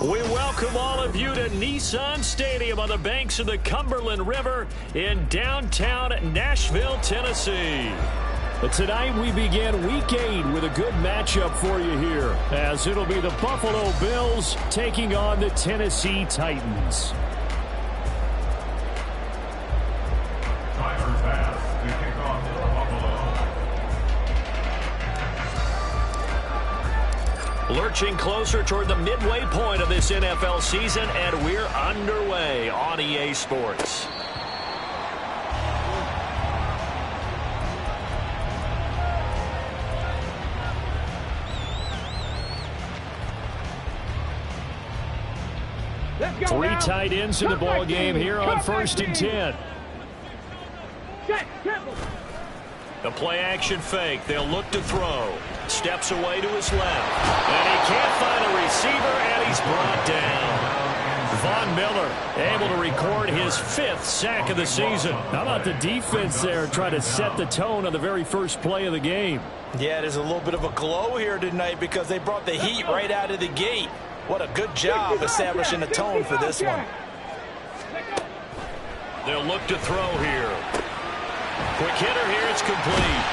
We welcome all of you to Nissan Stadium on the banks of the Cumberland River in downtown Nashville, Tennessee. But tonight we begin Week 8 with a good matchup for you here, as it'll be the Buffalo Bills taking on the Tennessee Titans. Lurching closer toward the midway point of this NFL season, and we're underway on EA Sports. Three tight ends in the ball game here on 1st and 10. The play action fake. They'll look to throw. Steps away to his left. And he can't find a receiver, and he's brought down. Von Miller able to record his 5th sack of the season. How about the defense there trying to set the tone on the very first play of the game? Yeah, there's a little bit of a glow here tonight because they brought the heat right out of the gate. What a good job establishing a tone for this one. They'll look to throw here. Quick hitter here, it's complete.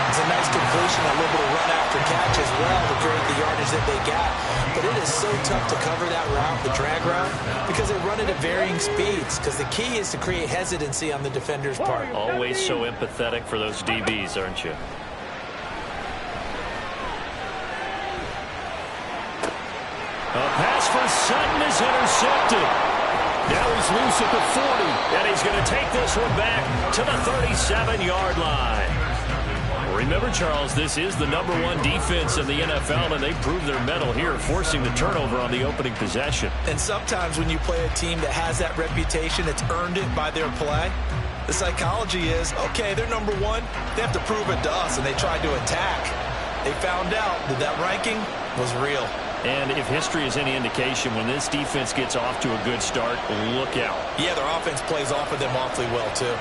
It's a nice completion, a little bit of run after catch as well to create the yardage that they got. But it is so tough to cover that route, the drag route, because they run it at varying speeds. Because the key is to create hesitancy on the defender's part. Always so empathetic for those DBs, aren't you? A pass for Sutton is intercepted. Now he's loose at the 40, and he's going to take this one back to the 37-yard line. Remember, Charles, this is the #1 defense in the NFL, and they proved their mettle here, forcing the turnover on the opening possession. And sometimes when you play a team that has that reputation, it's earned it by their play. The psychology is, okay, they're #1. They have to prove it to us, and they tried to attack. They found out that that ranking was real. And if history is any indication, when this defense gets off to a good start, look out. Yeah, their offense plays off of them awfully well, too.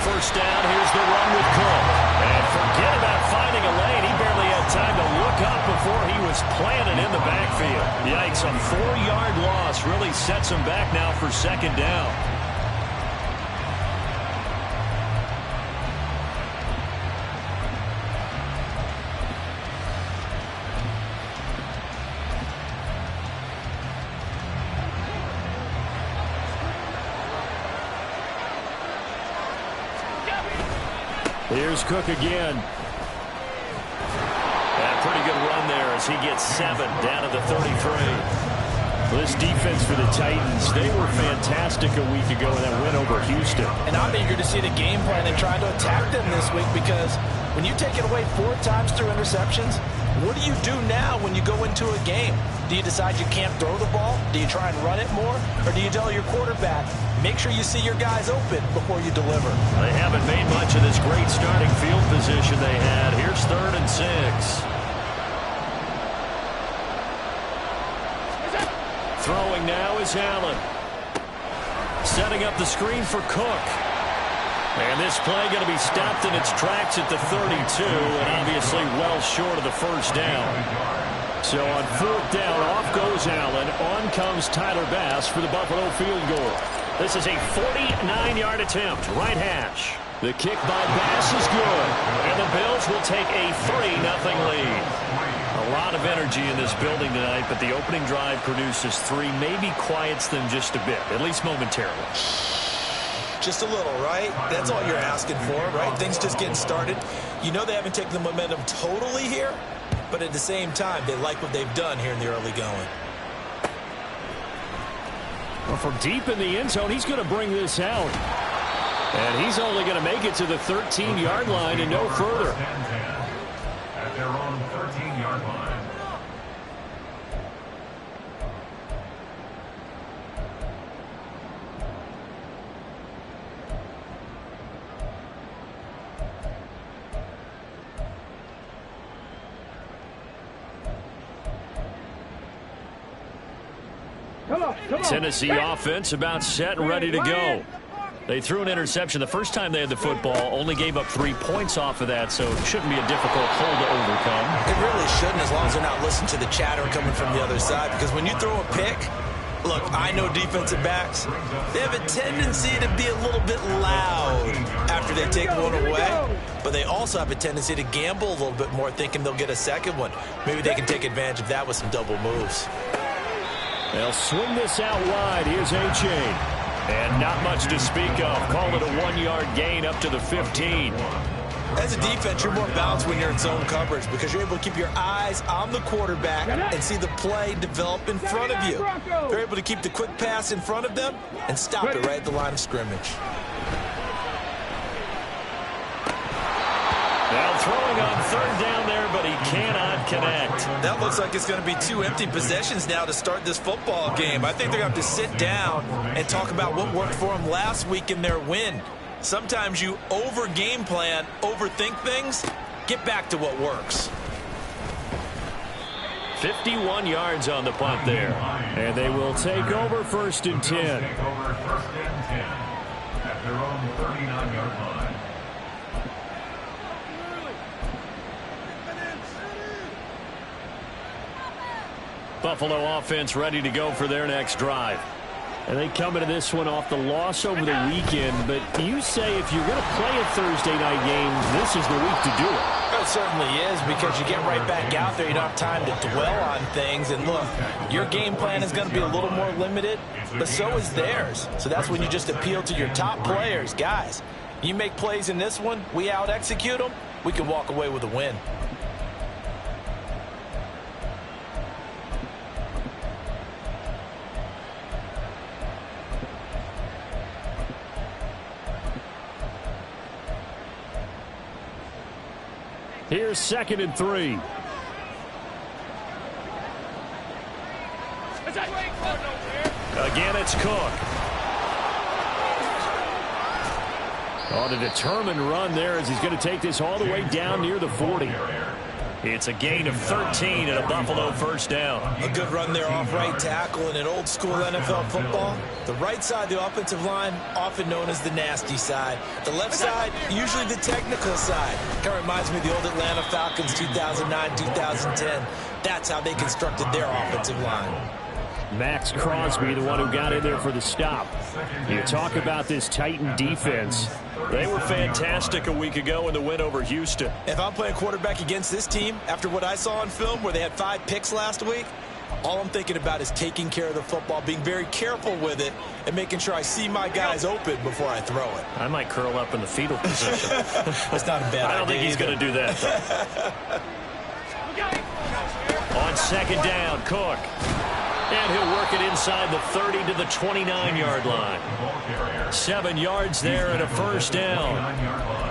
First down, here's the run with Cook. And forget about finding a lane. He barely had time to look up before he was planted in the backfield. Yikes, a 4-yard loss really sets him back now for 2nd down. Here's Cook again. A pretty good run there as he gets 7 down to the 33. Well, this defense for the Titans, they were fantastic a week ago in that win over Houston. And I'm eager to see the game plan and try to attack them this week, because when you take it away 4 times through interceptions, what do you do now when you go into a game? Do you decide you can't throw the ball? Do you try and run it more? Or do you tell your quarterback, make sure you see your guys open before you deliver? They haven't made much of this great starting field position they had. Here's 3rd and 6. Throwing now is Allen. Setting up the screen for Cook. And this play going to be stopped in its tracks at the 32, and obviously well short of the 1st down. So on 4th down, off goes Allen. On comes Tyler Bass for the Buffalo field goal. This is a 49-yard attempt, right hash. The kick by Bass is good, and the Bills will take a 3-0 lead. A lot of energy in this building tonight, but the opening drive produces 3, maybe quiets them just a bit, at least momentarily. Just a little, right? That's all you're asking for, right? Things just getting started. You know they haven't taken the momentum totally here, but at the same time, they like what they've done here in the early going. Well, from deep in the end zone, he's going to bring this out. And he's only going to make it to the 13-yard line and no further. At their own 13-yard line. Tennessee offense about set and ready to go. They threw an interception the first time they had the football, only gave up 3 points off of that, so it shouldn't be a difficult hole to overcome. It really shouldn't, as long as they're not listening to the chatter coming from the other side, because when you throw a pick, look, I know defensive backs, they have a tendency to be a little bit loud after they take one away, but they also have a tendency to gamble a little bit more, thinking they'll get a second one. Maybe they can take advantage of that with some double moves. They'll swing this out wide. Here's A-Chain. And not much to speak of. Call it a 1-yard gain up to the 15. As a defense, you're more balanced when you're in zone coverage because you're able to keep your eyes on the quarterback and see the play develop in front of you. You're able to keep the quick pass in front of them and stop it right at the line of scrimmage. Now throwing on third down there, but he cannot connect. That looks like it's going to be 2 empty possessions now to start this football game. I think they're going to have to sit down and talk about what worked for them last week in their win. Sometimes you over-game plan, overthink things, get back to what works. 51 yards on the punt there. And they will take over 1st and 10. Take over 1st and 10 at their own 39-yard line. Buffalo offense ready to go for their next drive. And they come into this one off the loss over the weekend. But you say if you're going to play a Thursday night game, this is the week to do it. It certainly is, because you get right back out there. You don't have time to dwell on things. And look, your game plan is going to be a little more limited, but so is theirs. So that's when you just appeal to your top players. Guys, you make plays in this one, we out-execute them, we can walk away with a win. Here's 2nd and 3. Again, it's Cook. On a determined run there as he's going to take this all the way down near the 40. It's a gain of 13 and a Buffalo 1st down. A good run there off right tackle in an old school NFL football. The right side of the offensive line, often known as the nasty side. The left side, usually the technical side. Kind of reminds me of the old Atlanta Falcons 2009, 2010. That's how they constructed their offensive line. Max Crosby, the one who got in there for the stop. You talk about this Titan defense. They were fantastic a week ago in the win over Houston. If I'm playing quarterback against this team, after what I saw on film where they had 5 picks last week, all I'm thinking about is taking care of the football, being very careful with it, and making sure I see my guys open before I throw it. I might curl up in the fetal position. That's not a bad idea. I don't think he's going to do that, though. On 2nd down, Cook. And he'll work it inside the 30 to the 29-yard line. 7 yards there and a 1st down.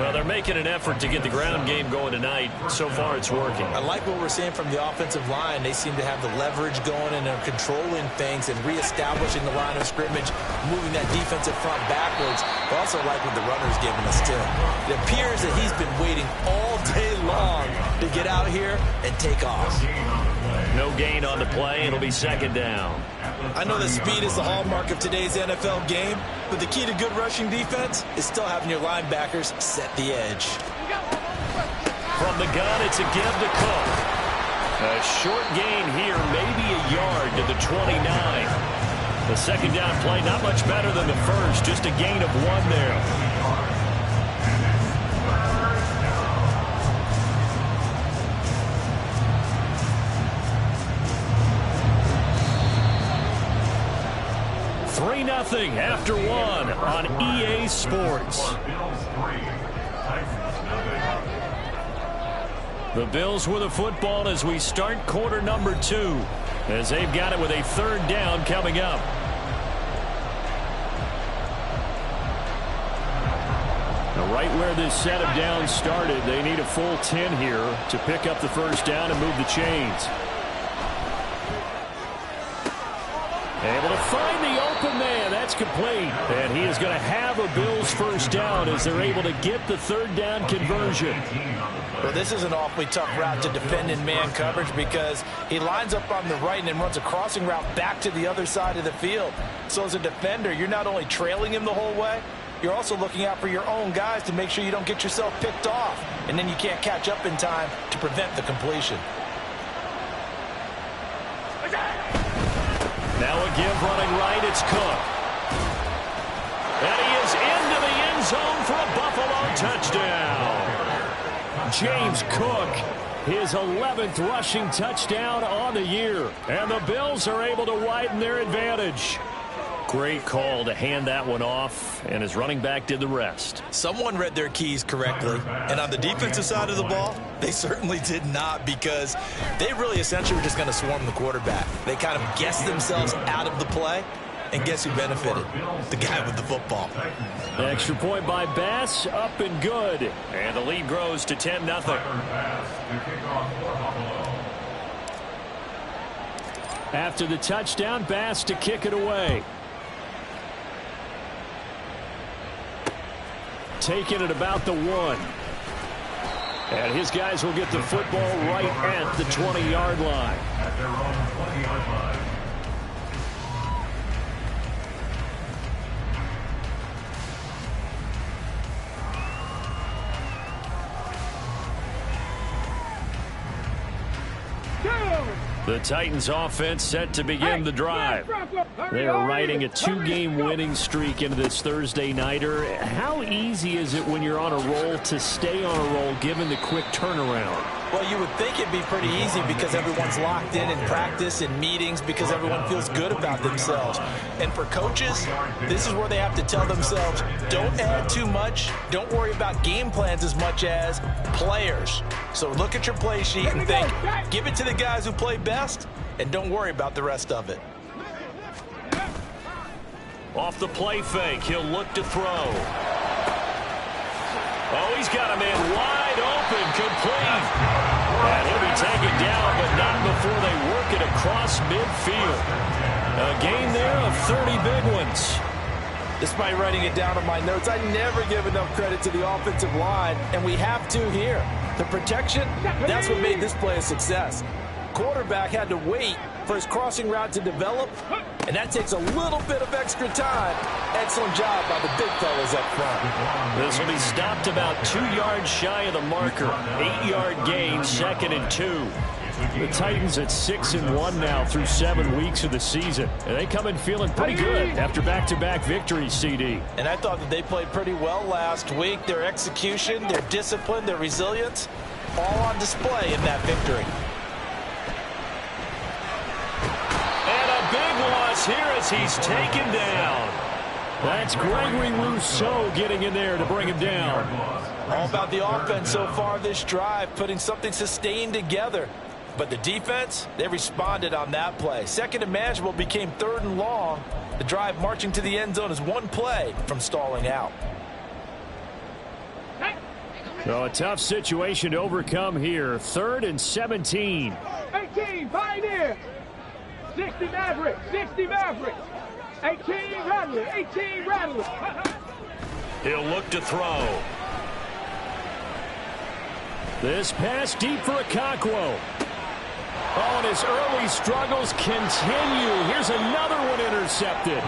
Well, they're making an effort to get the ground game going tonight. So far, it's working. I like what we're seeing from the offensive line. They seem to have the leverage going and they're controlling things and reestablishing the line of scrimmage, moving that defensive front backwards. I also like what the runner's giving us, too. It appears that he's been waiting all day long to get out here and take off. No gain on the play. It'll be 2nd down. I know that speed is the hallmark of today's NFL game, but the key to good rushing defense is still having your linebackers set the edge. From the gun, it's a give to Cook. A short gain here, maybe a yard to the 29. The 2nd down play, not much better than the first, just a gain of 1 there. Nothing after 1 on EA Sports. The Bills with a football as we start quarter number 2, as they've got it with a 3rd down coming up. Now, right where this set of downs started, they need a full 10 here to pick up the 1st down and move the chains. Able to find the open man. That's complete. And he is going to have a Bills 1st down as they're able to get the 3rd down conversion. Well, this is an awfully tough route to defend in man coverage because he lines up on the right and then runs a crossing route back to the other side of the field. So as a defender, you're not only trailing him the whole way, you're also looking out for your own guys to make sure you don't get yourself picked off, and then you can't catch up in time to prevent the completion. Now a give running right, it's Cook. And he is into the end zone for a Buffalo touchdown. James Cook, his 11th rushing touchdown on the year. And the Bills are able to widen their advantage. Great call to hand that one off, and his running back did the rest. Someone read their keys correctly, and on the defensive side of the ball, they certainly did not, because they really essentially were just going to swarm the quarterback. They kind of guessed themselves out of the play, and guess who benefited? The guy with the football. Extra point by Bass, up and good. And the lead grows to 10-0. After the touchdown, Bass to kick it away. Taking it about the 1. And his guys will get the football right at the 20-yard line. At their own 20-yard line. The Titans offense set to begin the drive. They are riding a 2-game winning streak into this Thursday nighter. How easy is it when you're on a roll to stay on a roll given the quick turnaround? Well, you would think it'd be pretty easy because everyone's locked in practice and meetings, because everyone feels good about themselves. And for coaches, this is where they have to tell themselves, don't add too much, don't worry about game plans as much as players. So look at your play sheet and think, give it to the guys who play best, and don't worry about the rest of it. Off the play fake, he'll look to throw. Oh, he's got a man wide open, complete. And he'll be taken down, but not before they work it across midfield. A gain there of 30 big ones. Despite writing it down on my notes, I never give enough credit to the offensive line, and we have to here. The protection, that's what made this play a success. Quarterback had to wait for his crossing route to develop, and that takes a little bit of extra time. Excellent job by the big fellas up front. This will be stopped about 2 yards shy of the marker. 8-yard gain, 2nd and 2. The Titans at 6-1 now through 7 weeks of the season. And they come in feeling pretty good after back-to-back victories, CD. And I thought that they played pretty well last week. Their execution, their discipline, their resilience, all on display in that victory. And a big loss here as he's taken down. That's Gregory Rousseau getting in there to bring him down. All about the offense so far this drive, putting something sustained together. But the defense, they responded on that play. 2nd and manageable became 3rd and long. The drive marching to the end zone is 1 play from stalling out. So a tough situation to overcome here. 3rd and 17. 18, Pioneer. 60 Mavericks, 60 Mavericks. 18 Rattler, 18 Rattler. He'll look to throw. This pass deep for Okonkwo. Oh, and his early struggles continue. Here's another one intercepted.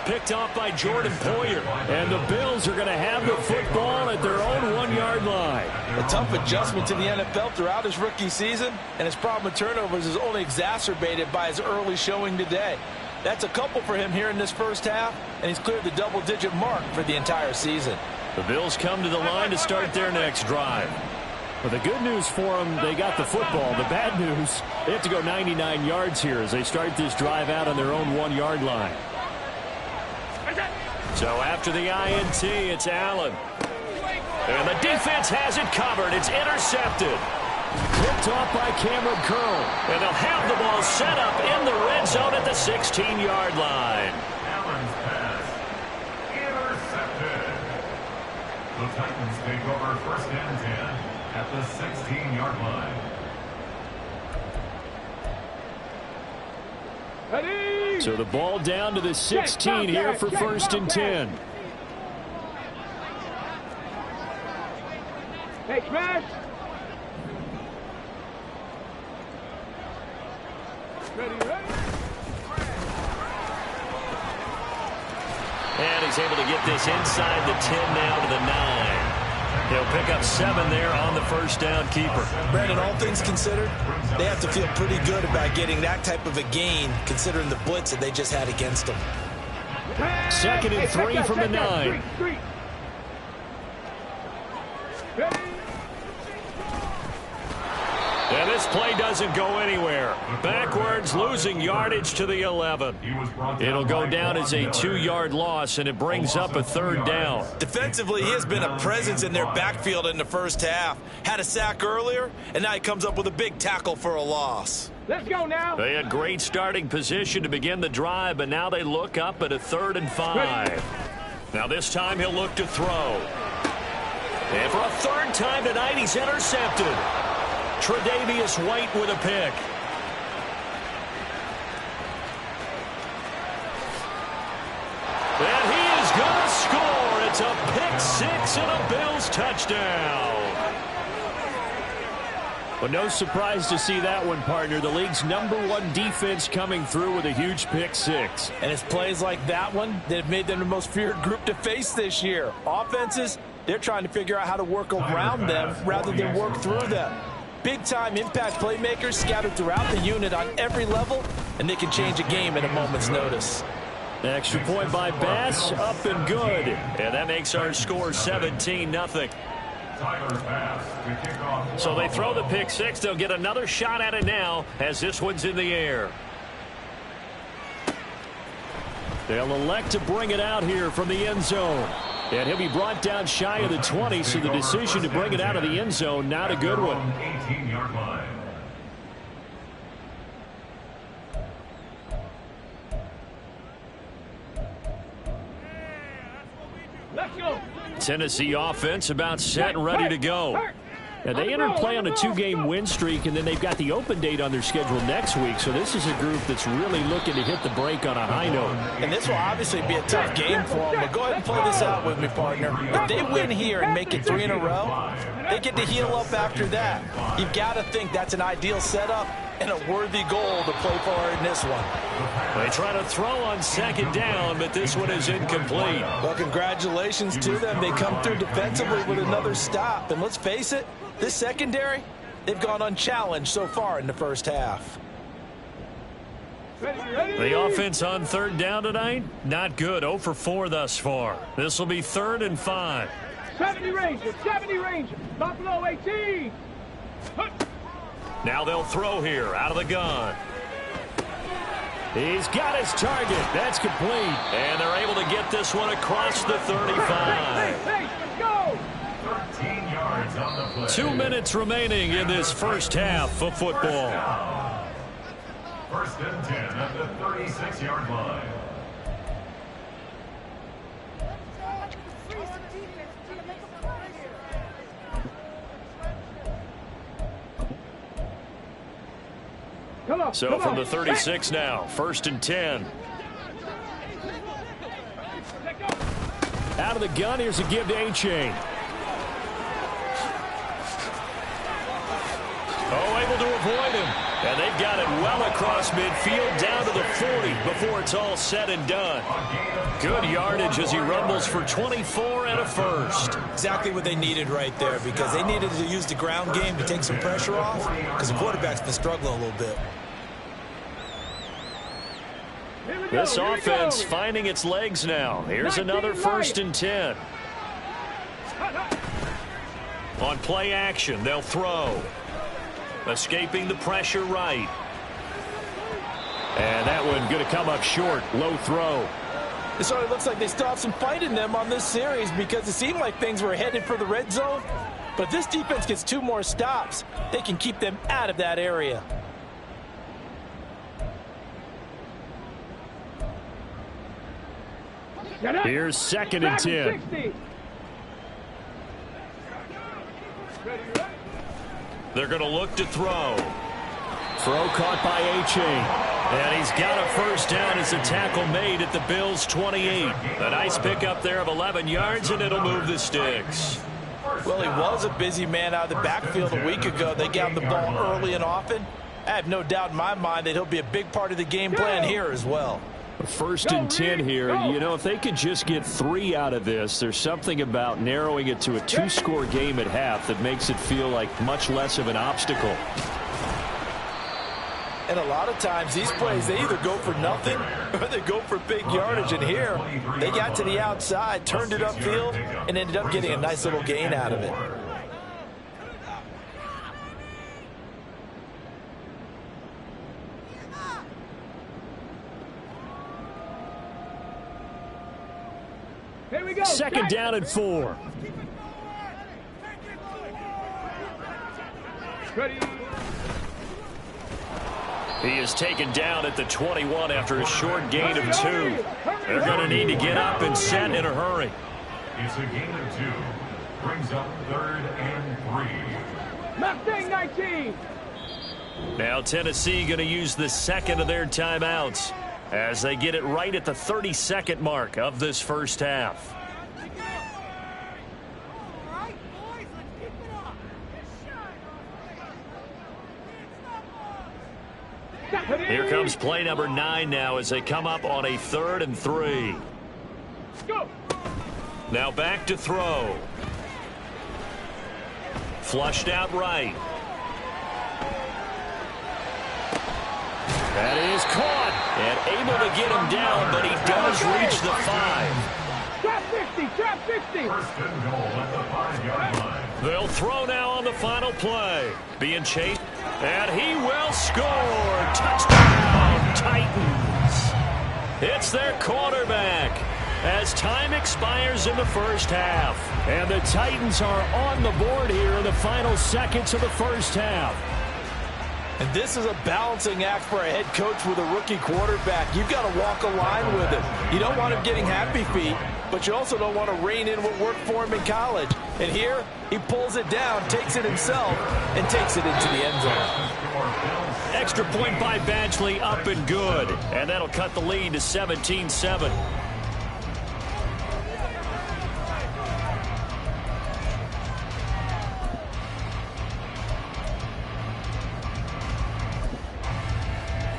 Picked off by Jordan Poyer. And the Bills are going to have the football at their own 1-yard line. A tough adjustment to the NFL throughout his rookie season, and his problem with turnovers is only exacerbated by his early showing today. That's a couple for him here in this first half, and he's cleared the double-digit mark for the entire season. The Bills come to the line to start their next drive. Well, the good news for them, they got the football. The bad news, they have to go 99 yards here as they start this drive out on their own 1-yard line. So after the INT, it's Allen. And the defense has it covered. It's intercepted. Picked off by Cameron Curl. And they'll have the ball set up in the red zone at the 16-yard line. Allen's pass intercepted. The Titans take over 1st and 10 at the 16-yard line. Ready? So the ball down to the 16 here for 1st and 10. Hey, smash. Ready, ready. And he's able to get this inside the 10 now to the 9. He'll pick up 7 there on the first down keeper. Brandon, all things considered, they have to feel pretty good about getting that type of a gain, considering the blitz that they just had against them. 2nd and 3 from the 9. And this play doesn't go anywhere. Backwards, losing yardage to the 11. It'll go down as a 2-yard loss, and it brings up a 3rd down. Defensively, he has been a presence in their backfield in the first half. Had a sack earlier, and now he comes up with a big tackle for a loss. Let's go now. They had great starting position to begin the drive, but now they look up at a 3rd and 5. Now this time he'll look to throw. And for a 3rd time tonight, he's intercepted. Tre'Davious White with a pick. And he is going to score. It's a pick 6 and a Bills touchdown. But no surprise to see that one, partner. The league's #1 defense coming through with a huge pick 6. And it's plays like that one that have made them the most feared group to face this year. Offenses, they're trying to figure out how to work around them rather than work through them. Big-time impact playmakers scattered throughout the unit on every level, and they can change a game at a moment's notice. An extra point by Bass, up and good. And that makes our score 17-0. So they throw the pick 6. They'll get another shot at it now as this one's in the air. They'll elect to bring it out here from the end zone. And he'll be brought down shy of the 20, so the decision to bring it out of the end zone, not a good one. 18-yard line. Let's go. Tennessee offense about set and ready to go. Now, they entered play on a 2-game win streak, and then they've got the open date on their schedule next week. So this is a group that's really looking to hit the break on a high note. And this will obviously be a tough game for them, but go ahead and play this out with me, partner. If they win here and make it 3 in a row, they get to heal up after that. You've got to think that's an ideal setup and a worthy goal to play for in this one. They try to throw on 2nd down, but this one is incomplete. Well, congratulations to them. They come through defensively with another stop. And let's face it, this secondary, they've gone unchallenged so far in the first half. The offense on 3rd down tonight, not good. 0 for 4 thus far. This will be 3rd and 5. 70 Rangers, 70 Rangers. Buffalo 18. Now they'll throw here out of the gun. He's got his target. That's complete. And they're able to get this one across the 35. Hey, let's go. 13 yards on the play. 2 minutes remaining in this first half of football. 1st and 10 at the 36-yard line. So from the 36 now, 1st and 10. Out of the gun, here's a give to A-Chain. Oh, able to avoid him. And they've got it well across midfield down to the 40 before it's all said and done. Good yardage as he rumbles for 24 and a first. Exactly what they needed right there, because they needed to use the ground game to take some pressure off, because the quarterback's been struggling a little bit. This offense finding its legs now. Here's another 1st and 10. On play action, they'll throw. Escaping the pressure right. And that one going to come up short. Low throw. It sort of looks like they still have some fight in them on this series, because it seemed like things were headed for the red zone. But if this defense gets 2 more stops, they can keep them out of that area. Here's 2nd and 10. They're going to look to throw. Throw caught by A-Chain. And he's got a first down as a tackle made at the Bills' 28. A nice pickup there of 11 yards, and it'll move the sticks. Well, he was a busy man out of the backfield a week ago. They got him the ball early and often. I have no doubt in my mind that he'll be a big part of the game plan here as well. First and 10 here. You know, if they could just get 3 out of this, there's something about narrowing it to a 2-score game at half that makes it feel like much less of an obstacle. And a lot of times these plays, they either go for nothing or they go for big yardage. And here, they got to the outside, turned it upfield, and ended up getting a nice little gain out of it. Here we go. Second down and 4. Ready. He is taken down at the 21 after a short gain of 2. They're going to need to get up and set in a hurry. It's a gain of 2. Brings up 3rd and 3. Mustang 19. Now Tennessee going to use the second of their timeouts as they get it right at the 32nd mark of this first half. Here comes play number 9 now as they come up on a 3rd and 3. Go. Now back to throw. Flushed out right. That is caught and able to get him down, but he does reach the 5. Trap 50. Trap 50. First and goal at the 5-yard line. They'll throw now on the final play. Being chased, and he will score. Touchdown, Titans. It's their quarterback as time expires in the first half. And the Titans are on the board here in the final seconds of the first half. And this is a balancing act for a head coach with a rookie quarterback. You've got to walk a line with him. You don't want him getting happy feet, but you also don't want to rein in what worked for him in college. And here, he pulls it down, takes it himself, and takes it into the end zone. Extra point by Badgley, up and good. And that'll cut the lead to 17-7.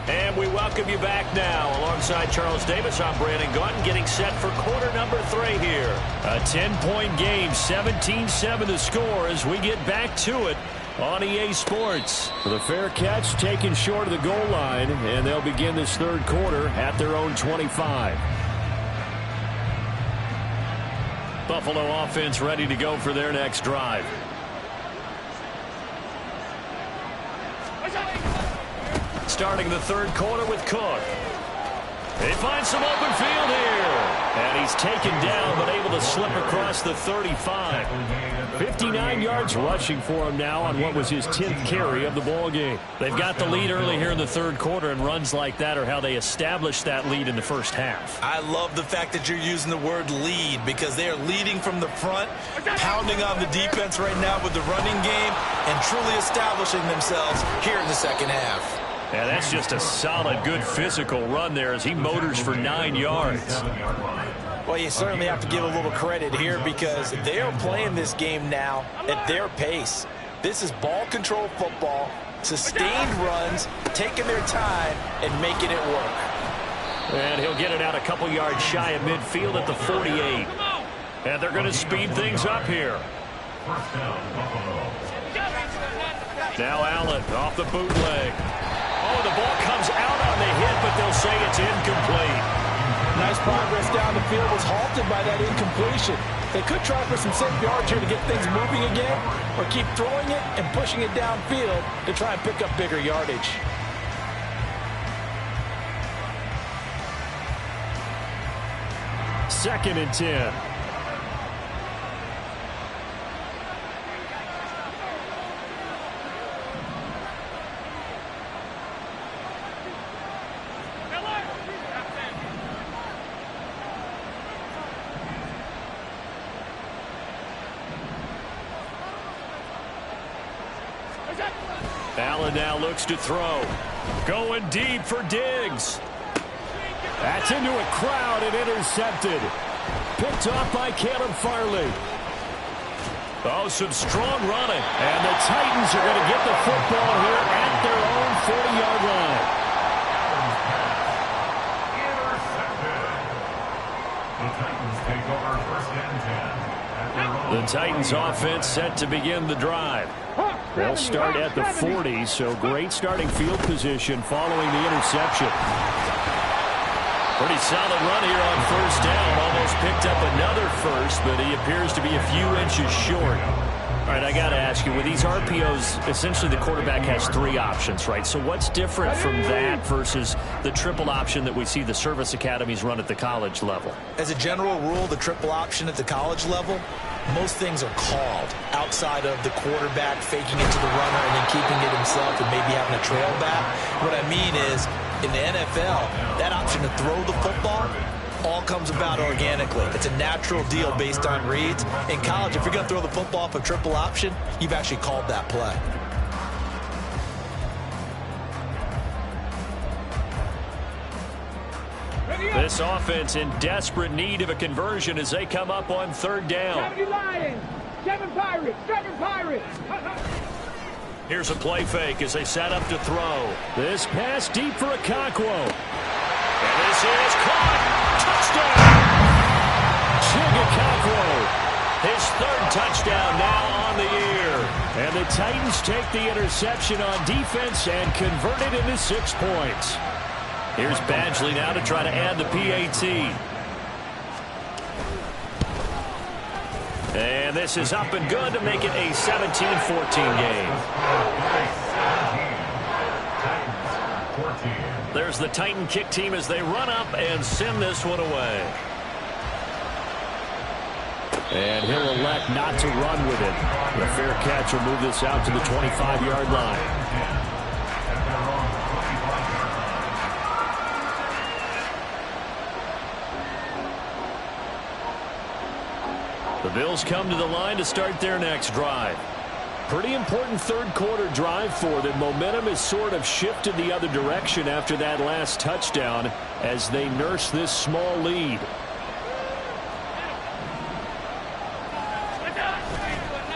And we welcome you back now. Alongside Charles Davis, I'm Brandon Gaudin, getting set for quarter number 3 here. A 10-point game, 17-7 the score as we get back to it on EA Sports. The fair catch taken short of the goal line, and they'll begin this third quarter at their own 25. Buffalo offense ready to go for their next drive. Starting the third quarter with Cook. He finds some open field here. And he's taken down, but able to slip across the 35. 59 yards rushing for him now on what was his 10th carry of the ball game. They've got the lead early here in the third quarter, and runs like that are how they established that lead in the first half. I love the fact that you're using the word lead because they are leading from the front, pounding on the defense right now with the running game, and truly establishing themselves here in the second half. And that's just a solid, good physical run there as he motors for 9 yards. Well, you certainly have to give a little credit here because they are playing this game now at their pace. This is ball control football, sustained runs, taking their time and making it work. And he'll get it out a couple yards shy of midfield at the 48. And they're going to speed things up here. Now Allen off the bootleg. Oh, the ball comes out on the hit, but they'll say it's incomplete. Nice progress down the field was halted by that incompletion. They could try for some safe yards here to get things moving again, or keep throwing it and pushing it downfield to try and pick up bigger yardage. Second and 10. Allen now looks to throw. Going deep for Diggs. That's into a crowd and intercepted. Picked off by Caleb Farley. Oh, some strong running. And the Titans are going to get the football here at their own 40-yard line. The Titans offense set to begin the drive. They'll start at the 40, so great starting field position following the interception. Pretty solid run here on first down. Almost picked up another first, but he appears to be a few inches short. All right, I got to ask you, with these RPOs, essentially the quarterback has 3 options, right? So what's different from that versus the triple option that we see the service academies run at the college level? As a general rule, the triple option at the college level, most things are called outside of the quarterback faking it to the runner and then keeping it himself and maybe having a trail back. What I mean is, in the NFL, that option to throw the football all comes about organically. It's a natural deal based on reads. In college, if you're going to throw the football up a triple option, you've actually called that play. This offense in desperate need of a conversion as they come up on third down. 70 Lions, 7 Pirates, 7 Pirates. Here's a play fake as they set up to throw. This pass deep for Okonkwo. And this is caught. Touchdown! Chig Okonkwo. His 3rd touchdown now on the year. And the Titans take the interception on defense and convert it into 6 points. Here's Badgley now to try to add the PAT. And this is up and good to make it a 17-14 game. There's the Titan kick team as they run up and send this one away. And he'll elect not to run with it. The fair catch will move this out to the 25-yard line. The Bills come to the line to start their next drive. Pretty important third quarter drive for them. Momentum has sort of shifted the other direction after that last touchdown as they nurse this small lead.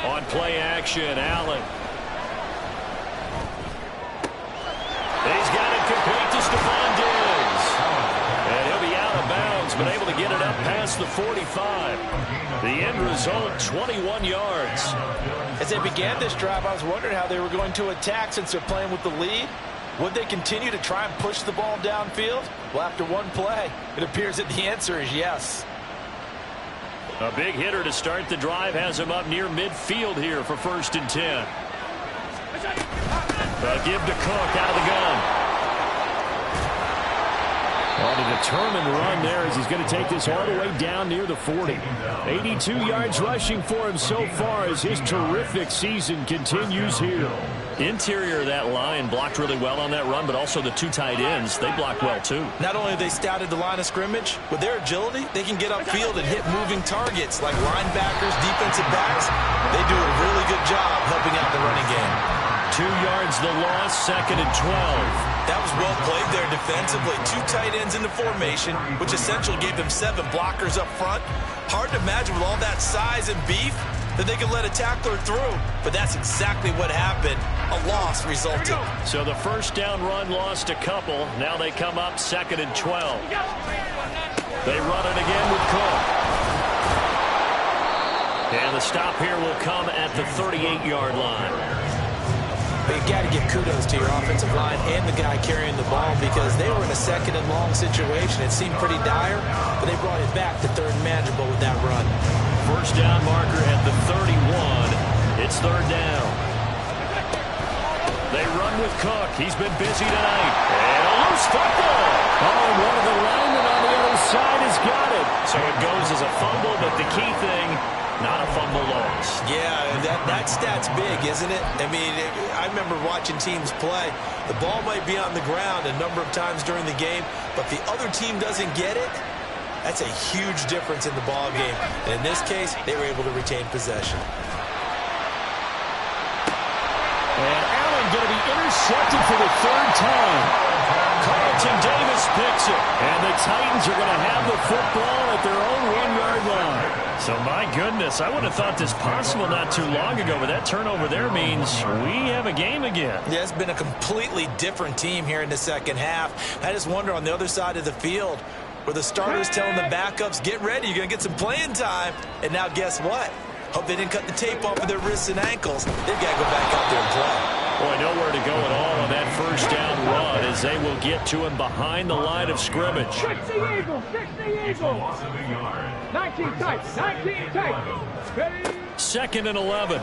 On play action, Allen. He's got it complete to Stephon Diggs. And he'll be out of bounds, but able to get it up past the 45. The end result, 21 yards. As they began this drive, I was wondering how they were going to attack since they're playing with the lead. Would they continue to try and push the ball downfield? Well, after one play, it appears that the answer is yes. A big hitter to start the drive has him up near midfield here for 1st and 10. A give to Cook out of the gun. On a determined run there as he's going to take this all the way down near the 40. 82 yards rushing for him so far as his terrific season continues here. Interior of that line blocked really well on that run, but also the 2 tight ends, they blocked well too. Not only have they scouted the line of scrimmage, with their agility, they can get upfield and hit moving targets like linebackers, defensive backs. They do a really good job helping out the running game. 2 yards the loss, 2nd and 12. That was well played there defensively. 2 tight ends in the formation, which essentially gave them 7 blockers up front. Hard to imagine with all that size and beef that they could let a tackler through. But that's exactly what happened. A loss resulted. So the first down run lost a couple. Now they come up 2nd and 12. They run it again with Cook. And the stop here will come at the 38-yard line. But you got to give kudos to your offensive line and the guy carrying the ball because they were in a 2nd and long situation. It seemed pretty dire, but they brought it back to 3rd and manageable with that run. First down marker at the 31. It's 3rd down. They run with Cook. He's been busy tonight. And a loose football. Oh, one of the linemen on the other side has got it. So it goes as a fumble, but the key thing, not a fumble loss. Yeah, that stat's big, isn't it? I mean, I remember watching teams play. The ball might be on the ground a number of times during the game, but the other team doesn't get it. That's a huge difference in the ball game. And in this case, they were able to retain possession. And Allen going to be intercepted for the 3rd time. Carlton Davis picks it. And the Titans are going to have the football at their own 1-yard line. So, my goodness, I would have thought this possible not too long ago, but that turnover there means we have a game again. Yeah, it's been a completely different team here in the 2nd half. I just wonder on the other side of the field, where the starters telling the backups, get ready, you're going to get some playing time. And now guess what? Hope they didn't cut the tape off of their wrists and ankles. They've got to go back out there and play. Boy, nowhere to go at all on that first down run as they will get to him behind the line of scrimmage. 60 Eagles, 60 Eagles. 19 tight, 19 tight. Ready? 2nd and 11.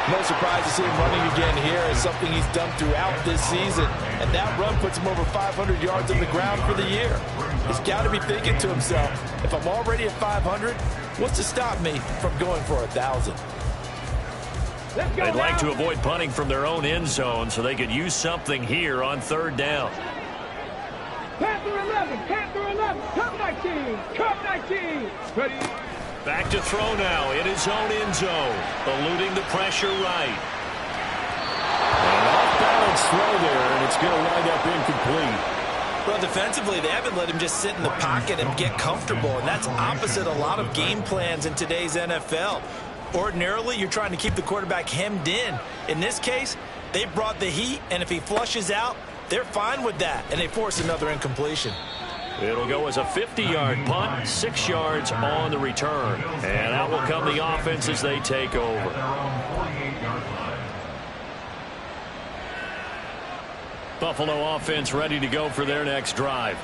No surprise to see him running again here. It's something he's done throughout this season. And that run puts him over 500 yards on the ground for the year. He's got to be thinking to himself, if I'm already at 500, what's to stop me from going for 1,000? They'd like to avoid punting from their own end zone so they could use something here on 3rd down. Panther 11, Panther 11, come 19, come 19. Ready? Back to throw now in his own end zone, eluding the pressure right. An off-balance throw there, and it's going to wind up incomplete. Well, defensively, they haven't let him just sit in the pocket and get comfortable, and that's opposite a lot of game plans in today's NFL. Ordinarily, you're trying to keep the quarterback hemmed in. In this case, they brought the heat, and if he flushes out, they're fine with that, and they force another incompletion. It'll go as a 50-yard punt, 6 yards on the return. And out will come the offense as they take over. Buffalo offense ready to go for their next drive.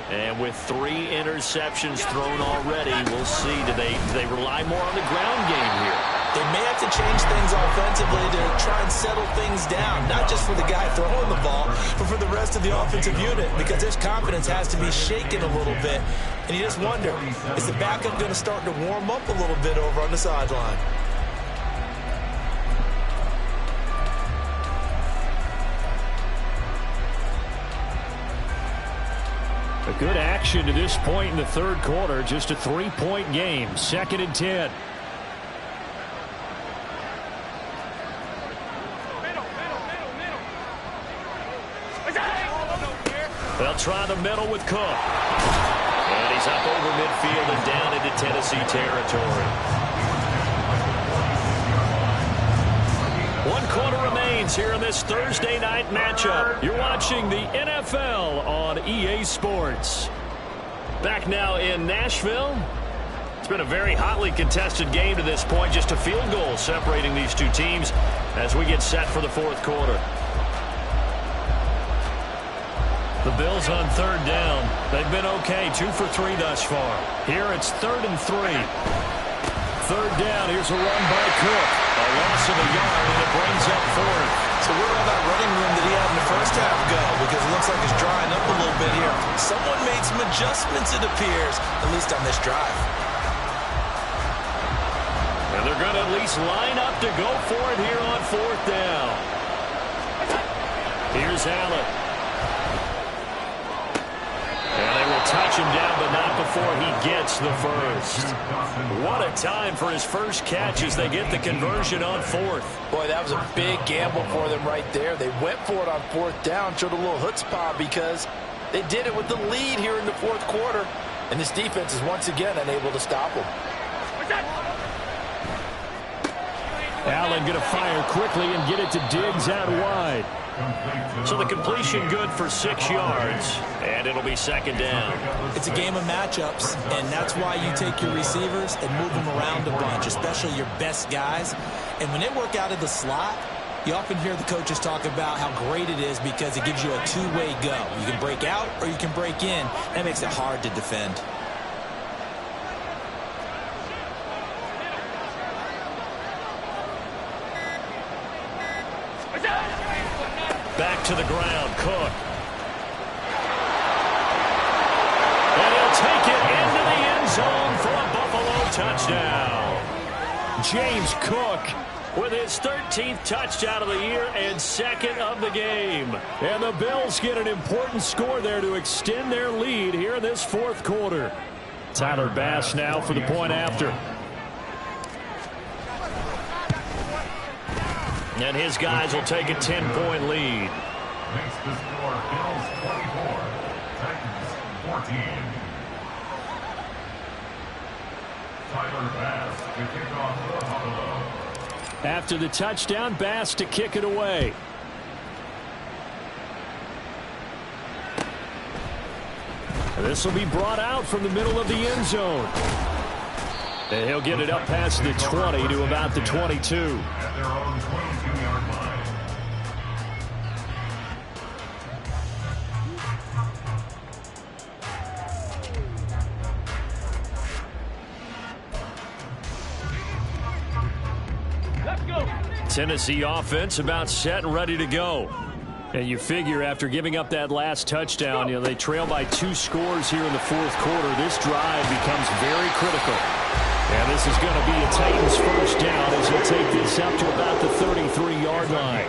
And with 3 interceptions thrown already, we'll see, do they rely more on the ground game here? They may have to change things offensively to try and settle things down, not just for the guy throwing the ball, but for the rest of the offensive unit, because his confidence has to be shaken a little bit. And you just wonder, is the backup going to start to warm up a little bit over on the sideline? A good action to this point in the 3rd quarter. Just a 3-point game. 2nd and 10. They'll try the middle with Cook. And he's up over midfield and down into Tennessee territory. 1 quarter remains here in this Thursday night matchup. You're watching the NFL on EA Sports. Back now in Nashville. It's been a very hotly contested game to this point. Just a field goal separating these two teams as we get set for the 4th quarter. The Bills on 3rd down. They've been okay, 2 for 3 thus far. Here it's 3rd and 3. 3rd down, here's a run by Cook. A loss of a yard, and it brings up 4th. So where did all that running room that he had in the first half go? Because it looks like it's drying up a little bit here. Someone made some adjustments, it appears, at least on this drive. And they're going to at least line up to go for it here on 4th down. Here's Allen. And they will touch him down, but not before he gets the first. What a time for his first catch as they get the conversion on 4th. Boy, that was a big gamble for them right there. They went for it on 4th down, showed a little chutzpah because they did it with the lead here in the 4th quarter. And this defense is once again unable to stop them. Allen going to fire quickly and get it to Diggs out wide. So the completion good for 6 yards, and it'll be 2nd down. It's a game of matchups, and that's why you take your receivers and move them around a bunch, especially your best guys. And when they work out of the slot, you often hear the coaches talk about how great it is because it gives you a two-way go. You can break out or you can break in. That makes it hard to defend. Back to the ground, Cook. And he'll take it into the end zone for a Buffalo touchdown. James Cook with his 13th touchdown of the year and 2nd of the game. And the Bills get an important score there to extend their lead here in this 4th quarter. Tyler Bass now for the point after. And his guys will take a 10-point lead. Makes the score Bills 24, Titans 14. Tyler Bass to kick off for Buffalo. After the touchdown, Bass to kick it away. This will be brought out from the middle of the end zone. And he'll get it up past the 20 to about the 22. At their own 22-yard line. Tennessee offense about set and ready to go. And you figure after giving up that last touchdown, they trail by 2 scores here in the fourth quarter. This drive becomes very critical. And this is going to be a Titans first down as he'll take this up to about the 33-yard line.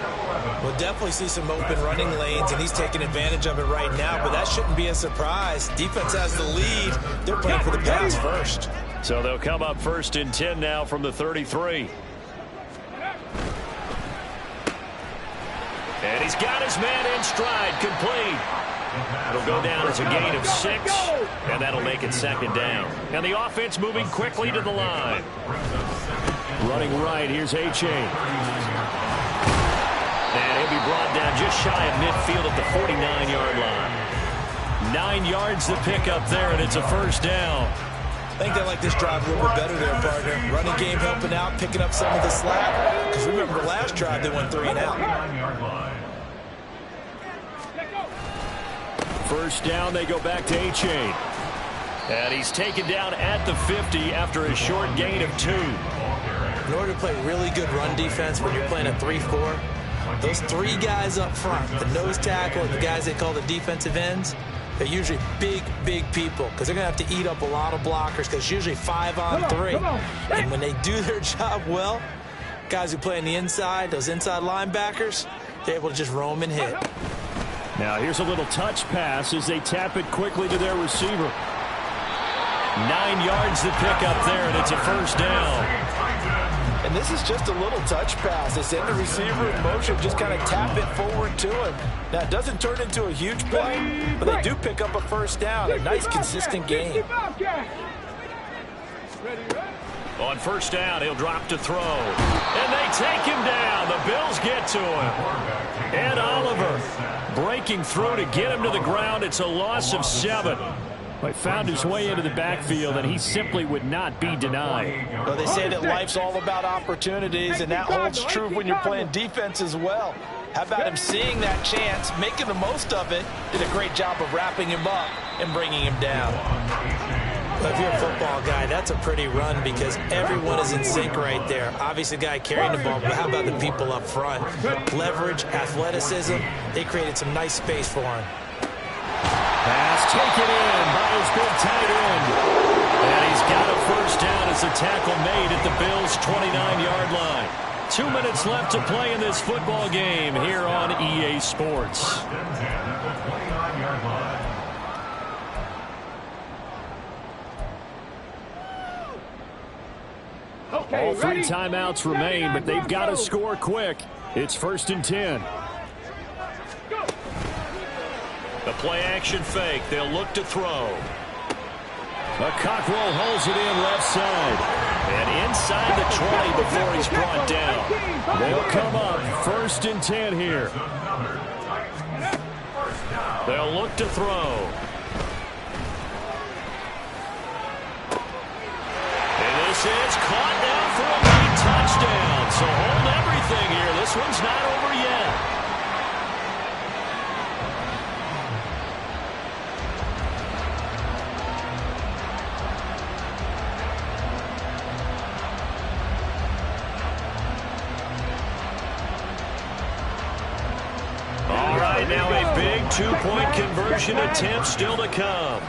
We'll definitely see some open running lanes, and he's taking advantage of it right now, but that shouldn't be a surprise. Defense has the lead. They're playing for the pass first. So they'll come up first and 10 now from the 33. And he's got his man in stride, complete. It'll go down as a gain of 6, and that'll make it second down. And the offense moving quickly to the line. Running right, here's Achane. And he'll be brought down just shy of midfield at the 49-yard line. 9 yards to pick up there, and it's a first down. I think they like this drive a little bit better there, partner. Running game helping out, picking up some of the slack. Because remember the last drive, they went 3 and out. First down, they go back to Achane. And he's taken down at the 50 after a short gain of 2. In order to play really good run defense when you're playing a 3-4, those 3 guys up front, the nose tackle and the guys they call the defensive ends, they're usually big, big people because they're going to have to eat up a lot of blockers because it's usually 5 on 3. And when they do their job well, guys who play on the inside, those inside linebackers, they're able to just roam and hit. Now here's a little touch pass as they tap it quickly to their receiver. 9 yards to pick up there, and it's a first down. And this is just a little touch pass. They send the receiver in motion, just kind of tap it forward to him. Now, it doesn't turn into a huge play, but they do pick up a first down. A nice, consistent game. On first down, he'll drop to throw. And they take him down. The Bills get to him. Ed Oliver breaking through to get him to the ground. It's a loss of 7. He found his way into the backfield, and he simply would not be denied. Well, they say that life's all about opportunities, and that holds true when you're playing defense as well. How about him seeing that chance, making the most of it, did a great job of wrapping him up and bringing him down. Well, if you're a football guy, that's a pretty run because everyone is in sync right there. Obviously, the guy carrying the ball, but how about the people up front? Leverage, athleticism, they created some nice space for him. Pass taken in by his big tight end. And he's got a first down as a tackle made at the Bills' 29-yard line. 2 minutes left to play in this football game here on EA Sports. All 3 timeouts remain, but they've got to score quick. It's first and 10. The play-action fake. They'll look to throw. Cockrell holds it in left side. And inside the 20 before he's brought down. They'll come up first and 10 here. They'll look to throw. And this is caught now for a late touchdown. So hold everything here. This one's not over yet. Now a big 2-point conversion attempt still to come.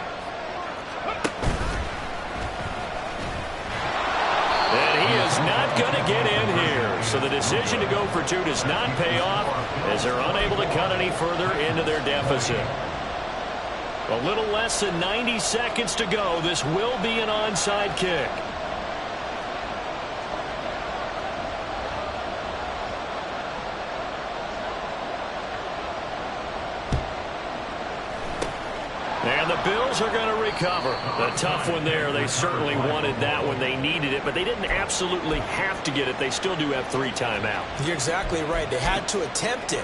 And he is not going to get in here. So the decision to go for 2 does not pay off as they're unable to cut any further into their deficit. A little less than 90 seconds to go. This will be an onside kick. And the Bills are going to recover. A tough one there. They certainly wanted that when they needed it, but they didn't absolutely have to get it. They still do have 3 timeouts. You're exactly right. They had to attempt it.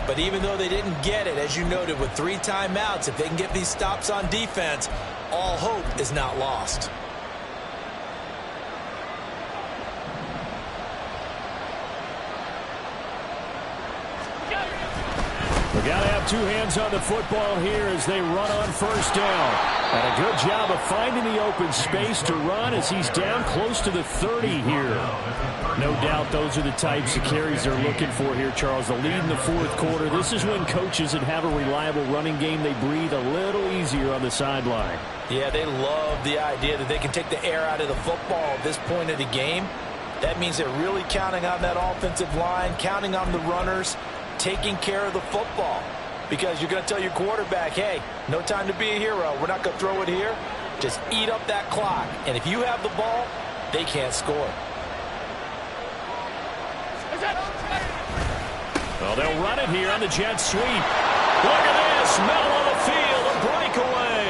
But even though they didn't get it, as you noted, with 3 timeouts, if they can get these stops on defense, all hope is not lost. two hands on the football here as they run on first down. And a good job of finding the open space to run as he's down close to the 30 here. No doubt those are the types of carries they're looking for here, Charles. The lead in the fourth quarter. This is when coaches that have a reliable running game, they breathe a little easier on the sideline. Yeah, they love the idea that they can take the air out of the football at this point of the game. That means they're really counting on that offensive line, counting on the runners, taking care of the football. Because you're going to tell your quarterback, hey, no time to be a hero. We're not going to throw it here. Just eat up that clock. And if you have the ball, they can't score. Well, they'll run it here on the jet sweep. Look at this. Middle of the field, a breakaway.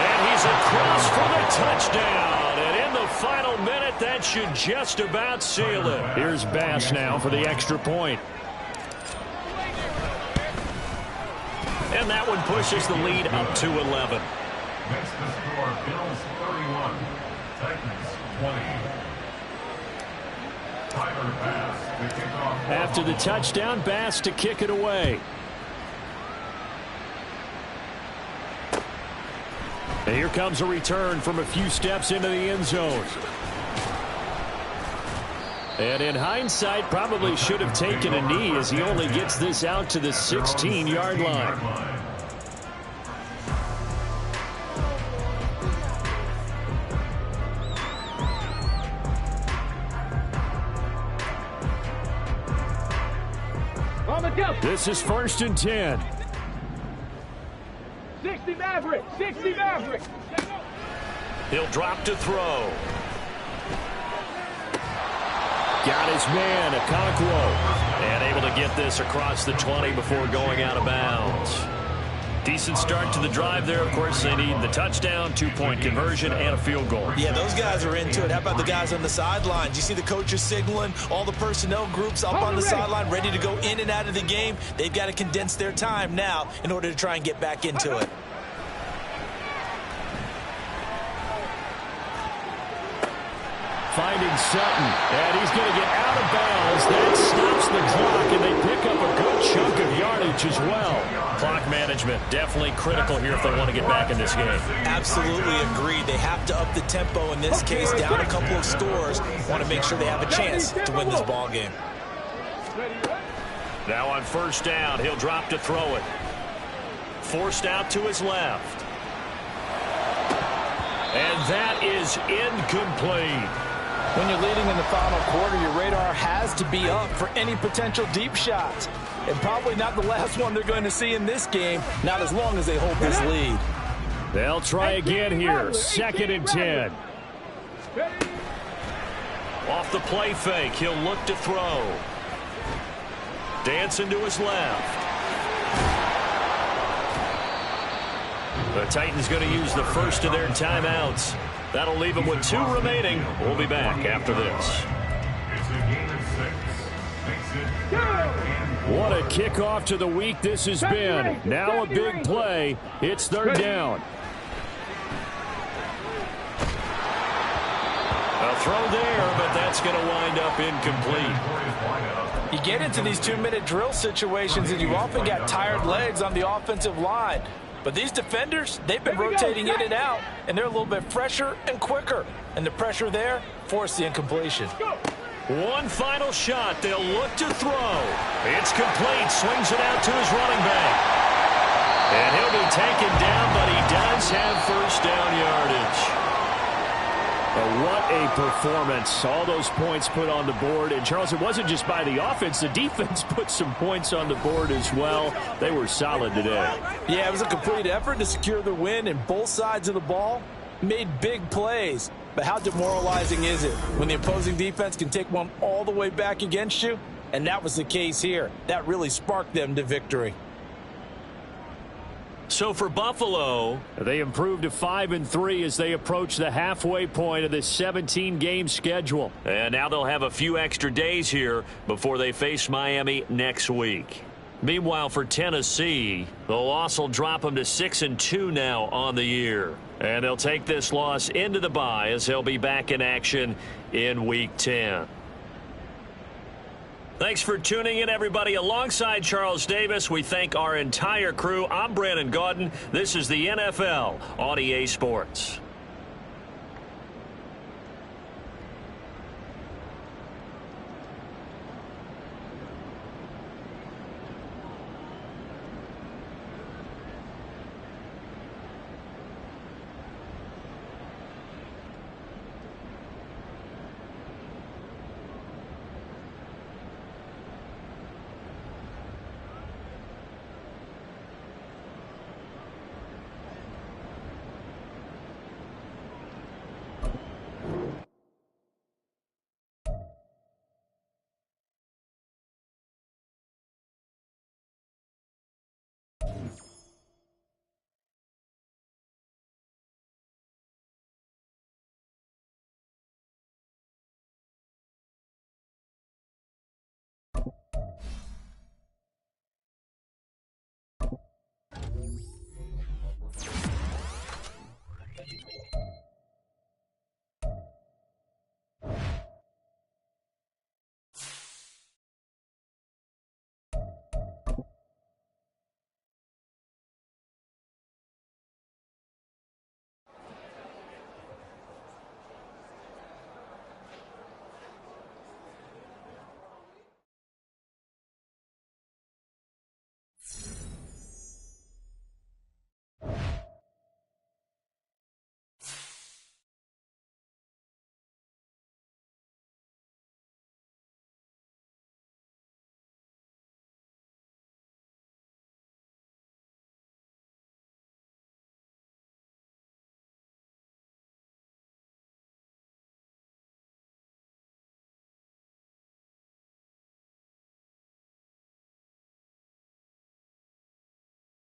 And he's across for the touchdown. And in the final minute, that should just about seal it. Here's Bass now for the extra point. And that one pushes the lead up to 11. Next to score, Bills 31, Titans 20. Tyler Bass to kick off. After the touchdown, Bass to kick it away. And here comes a return from a few steps into the end zone. And in hindsight, probably should have taken a knee as he only gets this out to the 16-yard line. This is 1st and 10. 60 Maverick, 60 Maverick. He'll drop to throw. Got his man, Okonkwo. And able to get this across the 20 before going out of bounds. Decent start to the drive there. Of course, they need the touchdown, 2-point conversion, and a field goal. Yeah, those guys are into it. How about the guys on the sidelines? You see the coaches signaling, all the personnel groups up on the sideline ready to go in and out of the game. They've got to condense their time now in order to try and get back into it. Finding Sutton, and he's going to get out of bounds. That stops the clock, and they pick up a good chunk of yardage as well. Clock management definitely critical here if they want to get back in this game. Absolutely agreed. They have to up the tempo in this case, down a couple of scores. Want to make sure they have a chance to win this ball game. Now on first down, he'll drop to throw it. Forced out to his left. And that is incomplete. When you're leading in the final quarter, your radar has to be up for any potential deep shots. And probably not the last one they're going to see in this game, not as long as they hold this lead. They'll try again here. 2nd and 10. Off the play fake, he'll look to throw. Dancing to his left. The Titans going to use the first of their timeouts. That'll leave them with 2 remaining. We'll be back after this. It's a game of 6. Makes it What a kickoff to the week this has been. Now a big play. It's 3rd down. A throw there, but that's going to wind up incomplete. You get into these 2-minute drill situations, and you often got tired legs on the offensive line. But these defenders, they've been rotating in and out, and they're a little bit fresher and quicker. And the pressure there forced the incompletion. One final shot. They'll look to throw. It's complete. Swings it out to his running back. And he'll be taken down, but he does have first down yardage. What a performance. All those points put on the board. And, Charles, it wasn't just by the offense. The defense put some points on the board as well. They were solid today. Yeah, it was a complete effort to secure the win, and both sides of the ball made big plays. But how demoralizing is it when the opposing defense can take one all the way back against you? And that was the case here. That really sparked them to victory. So for Buffalo, they improved to 5-3 as they approach the halfway point of this 17-game schedule. And now they'll have a few extra days here before they face Miami next week. Meanwhile, for Tennessee, the loss will drop them to 6-2 now on the year. And they'll take this loss into the bye as they'll be back in action in Week 10. Thanks for tuning in, everybody. Alongside Charles Davis, we thank our entire crew. I'm Brandon Gaudin. This is the NFL on EA Sports.